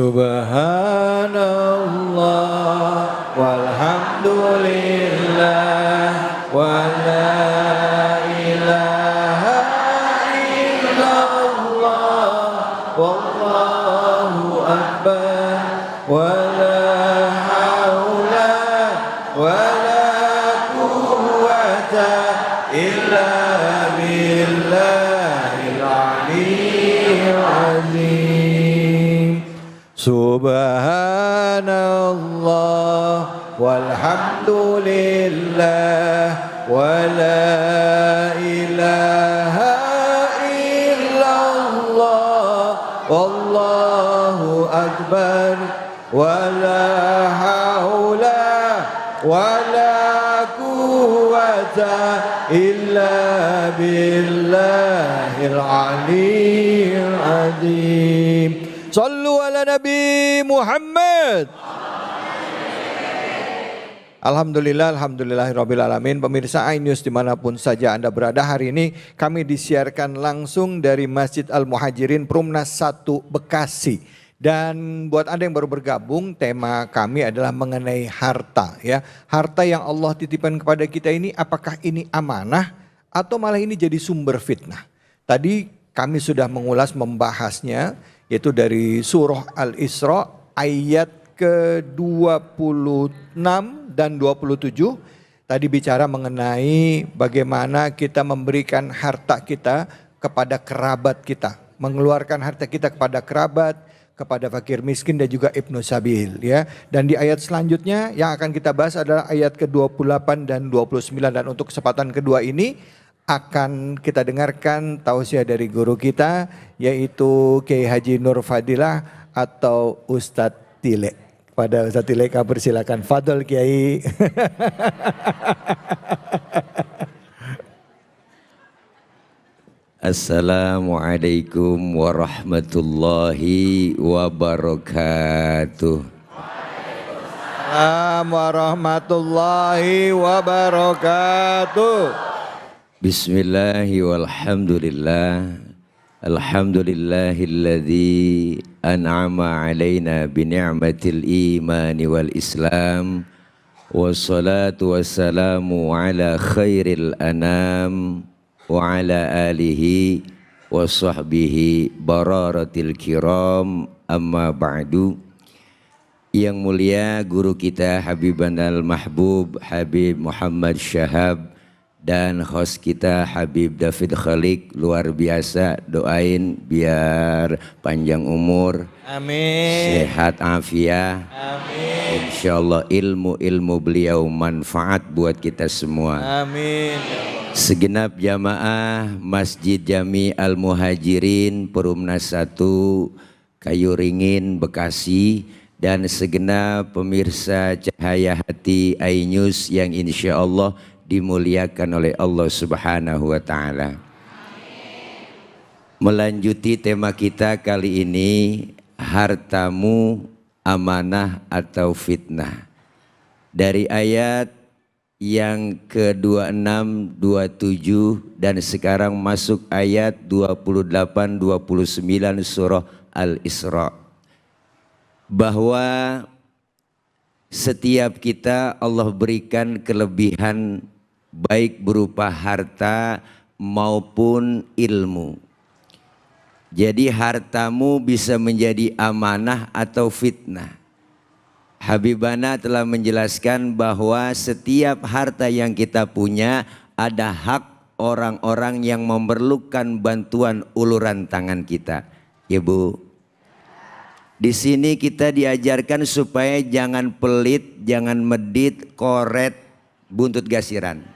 Subhanallah walhamdulillah wa la ilaha illallah wallahu akbar wa la haula wa la quwwata illa billahil aliyyil azim. Subhanallah walhamdulillah wa la ilaha illallah wallahu akbar wa la haula wa la quwwata illa billahil aliyyil azim. Sallu ala Nabi Muhammad. Alhamdulillahirabbil alamin. Pemirsa iNews dimanapun saja Anda berada, hari ini kami disiarkan langsung dari Masjid Al-Muhajirin Perumnas 1 Bekasi. Dan buat Anda yang baru bergabung, tema kami adalah mengenai harta ya. Harta yang Allah titipkan kepada kita ini, apakah ini amanah atau malah ini jadi sumber fitnah? Tadi kami sudah mengulas membahasnya, yaitu dari surah Al-Isra ayat ke-26 dan 27. Tadi bicara mengenai bagaimana kita memberikan harta kita kepada kerabat kita. Mengeluarkan harta kita kepada kerabat, kepada fakir miskin dan juga ibnu sabil ya. Dan di ayat selanjutnya yang akan kita bahas adalah ayat ke-28 dan 29. Dan untuk kesempatan kedua ini akan kita dengarkan tausiah dari guru kita, yaitu Kiai Haji Nur Fadilah atau Ustadz Tile. Pada Ustadz Tile kabar, silakan. Fadol Kiai. Assalamualaikum warahmatullahi wabarakatuh. Waalaikumsalam warahmatullahi wabarakatuh. Bismillahi walhamdulillah. Alhamdulillahilladzi an'ama alaina bini'matil imani wal islam. Wassalatu wassalamu ala khairil anam wa ala alihi wa sahbihi bararatil kiram, amma ba'du. Yang mulia guru kita Habibanal Mahbub Habib Muhammad Syahab dan host kita Habib David Khalik, luar biasa, doain biar panjang umur, amin, sehat afiat, amin, insyaallah ilmu beliau manfaat buat kita semua, amin. Segenap jamaah Masjid Jami Al-Muhajirin Perumnas 1 Kayu Ringin Bekasi, dan segenap pemirsa Cahaya Hati iNews yang insyaallah dimuliakan oleh Allah Subhanahu wa ta'ala. Melanjuti tema kita kali ini, hartamu amanah atau fitnah. Dari ayat yang ke-26, 27 dan sekarang masuk ayat 28, 29 surah Al-Isra. Bahwa setiap kita Allah berikan kelebihan baik berupa harta maupun ilmu. Jadi hartamu bisa menjadi amanah atau fitnah. Habibana telah menjelaskan bahwa setiap harta yang kita punya ada hak orang-orang yang memerlukan bantuan uluran tangan kita. Ya Bu. Di sini kita diajarkan supaya jangan pelit, jangan medit, koret, buntut gasiran.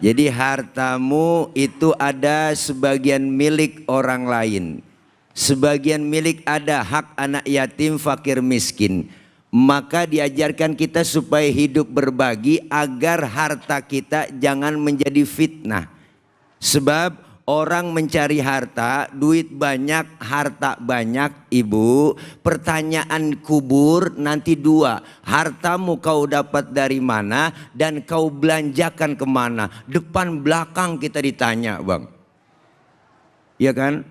Jadi hartamu itu ada sebagian milik orang lain. Sebagian milik ada hak anak yatim, fakir miskin. Maka diajarkan kita supaya hidup berbagi agar harta kita jangan menjadi fitnah. Sebab orang mencari harta, duit banyak, harta banyak, ibu. Pertanyaan kubur nanti dua. Hartamu kau dapat dari mana dan kau belanjakan kemana? Depan belakang kita ditanya, bang. Ya kan?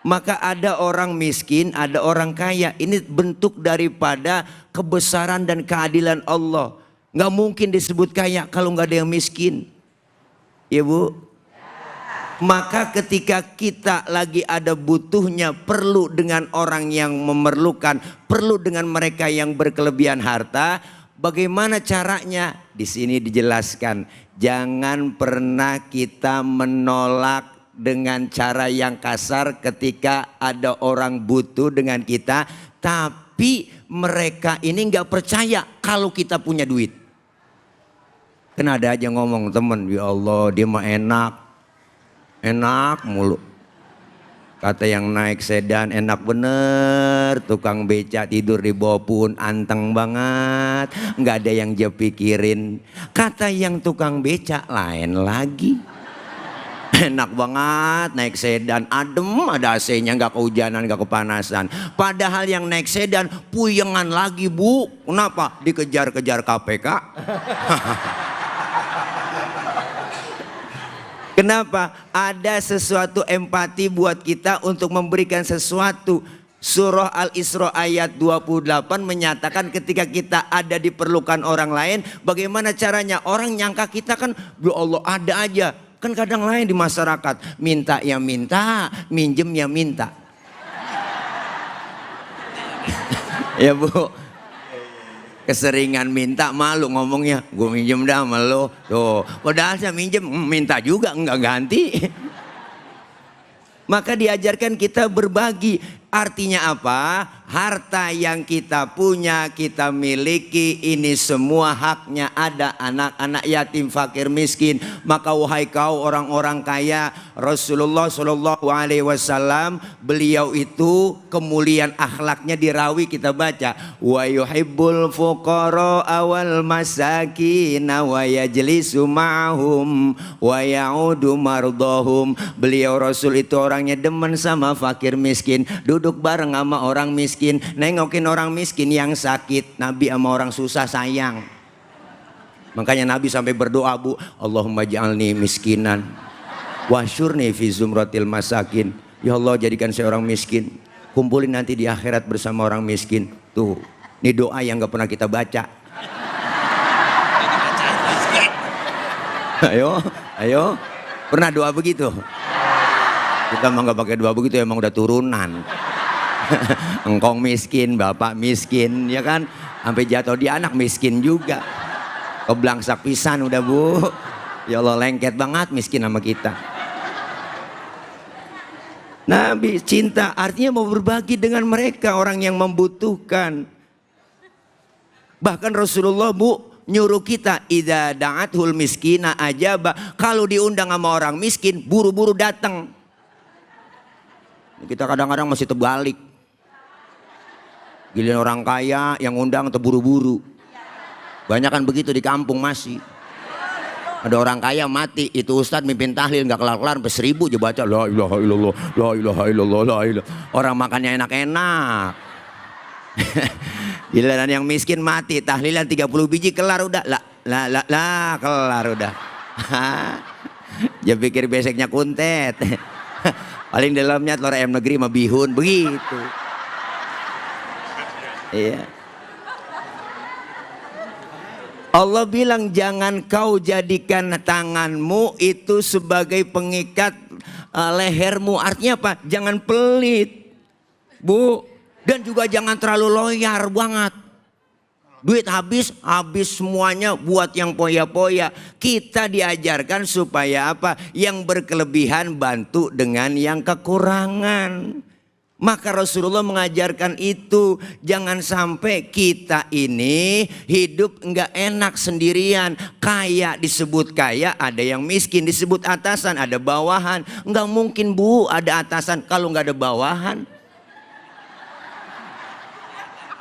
Maka ada orang miskin, ada orang kaya. Ini bentuk daripada kebesaran dan keadilan Allah. Nggak mungkin disebut kaya kalau nggak ada yang miskin. Ya Bu? Maka ketika kita lagi ada butuhnya, perlu dengan orang yang memerlukan, perlu dengan mereka yang berkelebihan harta, bagaimana caranya? Di sini dijelaskan, jangan pernah kita menolak dengan cara yang kasar ketika ada orang butuh dengan kita, tapi mereka ini nggak percaya kalau kita punya duit. Kan ada aja ngomong temen, ya Allah dia mah enak mulu. Kata yang naik sedan enak bener, tukang beca tidur di bawah pun anteng banget, nggak ada yang dia pikirin. Kata yang tukang beca lain lagi, enak banget naik sedan, adem, ada AC-nya, nggak kehujanan, nggak kepanasan. Padahal yang naik sedan puyengan lagi Bu, kenapa? Dikejar-kejar KPK. Kenapa? Ada sesuatu empati buat kita untuk memberikan sesuatu. Surah Al-Isra ayat 28 menyatakan ketika kita ada diperlukan orang lain, bagaimana caranya? Orang nyangka kita kan, ya Allah ada aja. Kan kadang lain di masyarakat, minta ya minta, minjem ya minta. Ya Bu, keseringan minta malu ngomongnya, gue minjem dah sama lo. Tuh, padahal saya minjem, minta juga enggak ganti. Maka diajarkan kita berbagi. Artinya apa? Harta yang kita punya, kita miliki, ini semua haknya ada anak-anak yatim, fakir, miskin. Maka wahai kau orang-orang kaya, Rasulullah Shallallahu Alaihi Wasallam, beliau itu kemuliaan akhlaknya dirawi kita baca. Wa yuhibbul fuqara awal masakin wa yajlisu ma'hum wa ya'udu mardahum. Beliau Rasul itu orangnya demen sama fakir miskin, duduk bareng sama orang miskin, nengokin orang miskin yang sakit. Nabi sama orang susah sayang. Makanya Nabi sampai berdoa Bu, Allahumma ja'alni miskinan wasyurni fi zumratil masakin. Ya Allah jadikan saya orang miskin, kumpulin nanti di akhirat bersama orang miskin. Tuh, ini doa yang gak pernah kita baca. Ayo, pernah doa begitu? Kita emang gak pakai doa begitu, emang udah turunan. Engkong miskin, bapak miskin, ya kan? Sampai jatuh di anak miskin juga. Keblangsak pisan udah Bu. Ya Allah lengket banget miskin sama kita. Nabi cinta artinya mau berbagi dengan mereka, orang yang membutuhkan. Bahkan Rasulullah Bu nyuruh kita, idza da'athul miskina ajaba. Kalau diundang sama orang miskin, buru-buru datang. Kita kadang-kadang masih terbalik. Giliran orang kaya yang undang terburu-buru. Banyak kan begitu di kampung masih. Ada orang kaya mati, itu ustadz mimpin tahlil nggak kelar-kelar sampai 1000 aja baca la ilaha illallah, la ilaha illallah, la ilaha. Orang makannya enak-enak. Giliran yang miskin mati, tahlilan 30 biji kelar udah. Lah kelar udah. Dia pikir beseknya kuntet. Paling dalamnya telur ayam negeri sama bihun begitu. Iya. Allah bilang jangan kau jadikan tanganmu itu sebagai pengikat lehermu. Artinya apa? Jangan pelit, Bu. Dan juga jangan terlalu loyar banget. Duit habis semuanya buat yang poya-poya. Kita diajarkan supaya apa? Yang berkelebihan bantu dengan yang kekurangan. Maka Rasulullah mengajarkan itu. Jangan sampai kita ini hidup nggak enak sendirian. Kaya disebut kaya, ada yang miskin disebut atasan, ada bawahan. Nggak mungkin Bu ada atasan kalau nggak ada bawahan.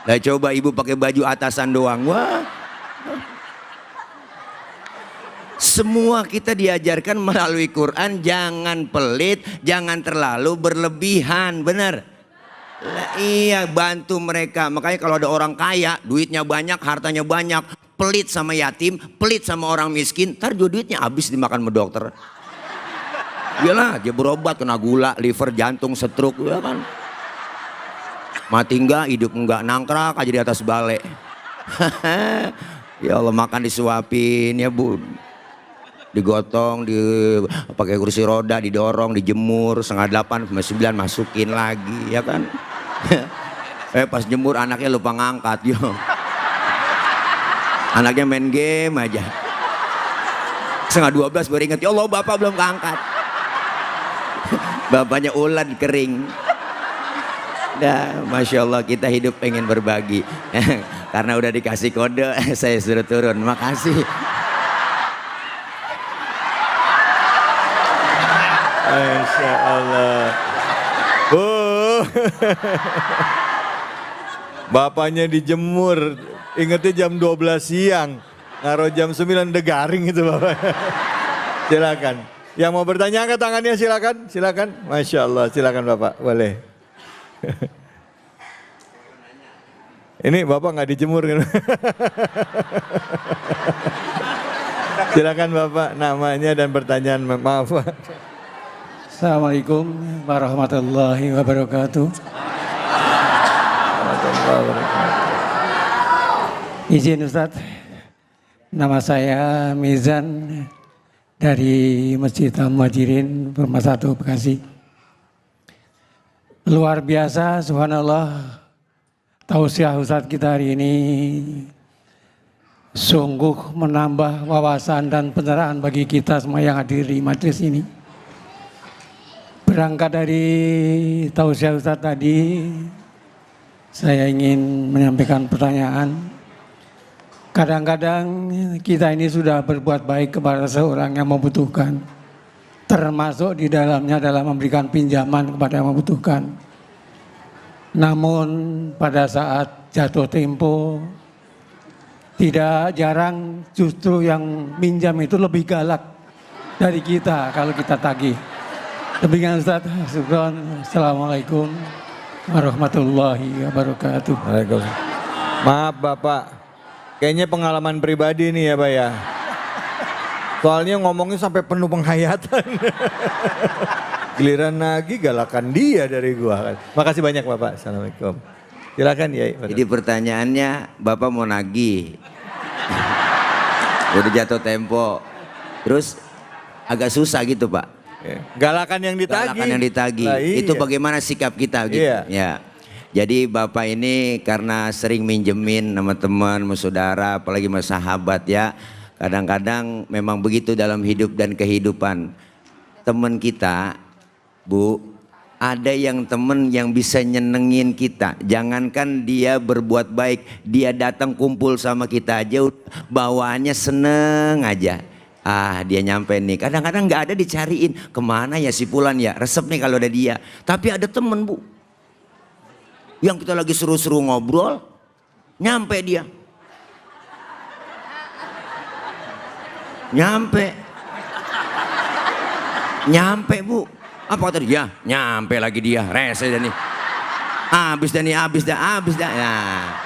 Lah coba ibu pakai baju atasan doang. Wah. Semua kita diajarkan melalui Quran, jangan pelit, jangan terlalu berlebihan, benar? Lah, iya, bantu mereka. Makanya kalau ada orang kaya, duitnya banyak, hartanya banyak, pelit sama yatim, pelit sama orang miskin, ntar juga duitnya habis dimakan sama dokter. Iyalah, dia berobat kena gula, liver, jantung, stroke, ya kan. Mati enggak, hidup enggak, nangkrak aja di atas bale. Ya Allah, makan disuapin ya Bu. Digotong, pakai kursi roda, didorong, dijemur, 7:30 sampai 9 masukin lagi, ya kan. Pas jemur anaknya lupa ngangkat, yo. Anaknya main game aja. 11:30 baru ingat, ya Allah bapak belum keangkat. Bapaknya ulan kering. Nah, Masya Allah kita hidup pengen berbagi. Karena udah dikasih kode, saya suruh turun. Makasih. Masya Allah. Bapaknya dijemur, ingetnya jam 12 siang. Naruh jam 9 udah garing itu Bapak. Silakan. Yang mau bertanya angkat tangannya silakan. Silakan. Masya Allah, silakan Bapak, boleh. Ini Bapak nggak dijemur kan? Silakan Bapak, namanya dan pertanyaan. Maaf Pak. Assalamualaikum warahmatullahi wabarakatuh. Izin Ustadz, nama saya Mizan dari Masjid Al-Muhajirin Permata 1 Bekasi. Luar biasa, subhanallah, tausiah Ustadz kita hari ini sungguh menambah wawasan dan pencerahan bagi kita semua yang hadir di majelis ini. Berangkat dari tausiah Ustadz tadi, saya ingin menyampaikan pertanyaan. Kadang-kadang kita ini sudah berbuat baik kepada seorang yang membutuhkan, termasuk di dalamnya adalah memberikan pinjaman kepada yang membutuhkan. Namun pada saat jatuh tempo, tidak jarang justru yang minjam itu lebih galak dari kita kalau kita tagih. Demikian Ustaz, syukron. Assalamualaikum warahmatullahi wabarakatuh. Maaf Bapak, kayaknya pengalaman pribadi nih ya Pak ya. Soalnya ngomongnya sampai penuh penghayatan. Giliran nagih galakan dia dari gua. Makasih banyak Bapak. Assalamualaikum. Silakan ya. Jadi pertanyaannya, Bapak mau nagih. Udah jatuh tempo. Terus agak susah gitu Pak. Galakan yang ditagih. Galakan yang ditagih. Nah, iya. Itu bagaimana sikap kita gitu. Iya. Ya. Jadi Bapak ini karena sering minjemin sama teman, sama saudara, apalagi sama sahabat ya. Kadang-kadang memang begitu dalam hidup dan kehidupan. Teman kita, Bu, ada yang temen yang bisa nyenengin kita. Jangankan dia berbuat baik, dia datang kumpul sama kita aja bawaannya seneng aja. Ah, dia nyampe nih, kadang-kadang gak ada dicariin kemana ya si Fulan ya, resep nih kalau ada dia. Tapi ada temen Bu, yang kita lagi seru-seru ngobrol, nyampe dia. Nyampe Bu. Apa kata dia? Nyampe lagi dia, rese dah nih. Habis dah. Nah.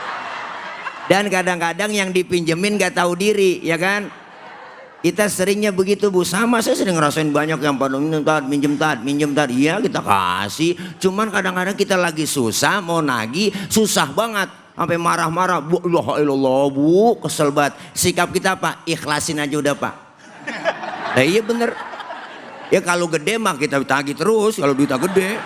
Dan kadang-kadang yang dipinjemin gak tahu diri, ya kan? Kita seringnya begitu Bu, sama saya sering ngerasain banyak yang pada minjem tat, iya kita kasih. Cuman kadang-kadang kita lagi susah, mau nagih, susah banget. Sampai marah-marah, Bu, Allah Bu, kesel banget. Sikap kita apa? Ikhlasin aja udah Pak. Nah iya bener. Ya kalau gede mah kita tagih terus, kalau duitnya gede.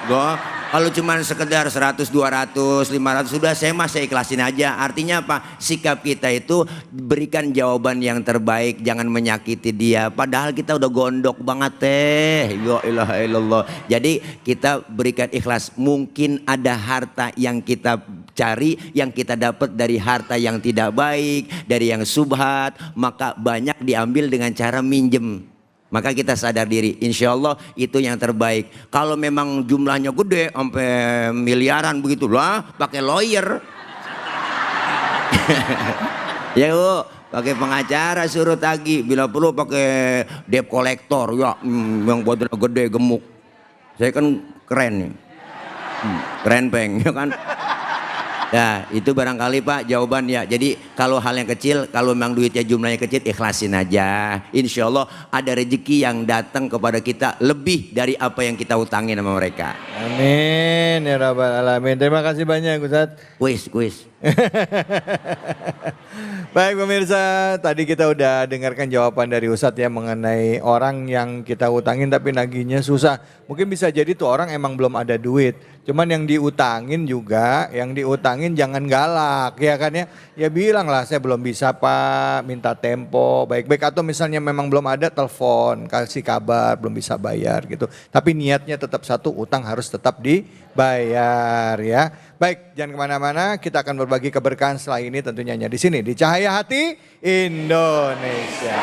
Kalau cuma sekedar 100, 200, 500 sudah saya ikhlasin aja. Artinya apa? Sikap kita itu berikan jawaban yang terbaik, jangan menyakiti dia. Padahal kita udah gondok banget Ya ilaha illallah. Jadi kita berikan ikhlas. Mungkin ada harta yang kita cari, yang kita dapat dari harta yang tidak baik, dari yang subhat, maka banyak diambil dengan cara minjem. Maka kita sadar diri, insya Allah itu yang terbaik. Kalau memang jumlahnya gede, sampai miliaran begitu lah, pakai lawyer. Ya Bu, pakai pengacara suruh tagih. Bila perlu pakai debt collector, ya yang badannya gede gemuk. Saya kan keren nih, keren peng, ya kan. Nah itu barangkali Pak jawaban ya. Jadi kalau hal yang kecil, kalau memang duitnya jumlahnya kecil, ikhlasin aja. Insya Allah ada rezeki yang datang kepada kita lebih dari apa yang kita utangin sama mereka. Amin ya rabbal alamin. Terima kasih banyak Ustadz. Kuis. Baik pemirsa, tadi kita udah dengarkan jawaban dari Ustadz ya mengenai orang yang kita utangin tapi nagihnya susah. Mungkin bisa jadi tuh orang emang belum ada duit. Cuman yang diutangin juga, yang diutangin jangan galak ya kan ya. Ya bilang lah saya belum bisa Pak, minta tempo baik-baik. Atau misalnya memang belum ada, telepon, kasih kabar belum bisa bayar gitu. Tapi niatnya tetap satu, utang harus tetap dibayar ya. Baik, jangan kemana-mana, kita akan berbagi keberkahan setelah ini tentunya hanya di sini, di Cahaya Hati Indonesia.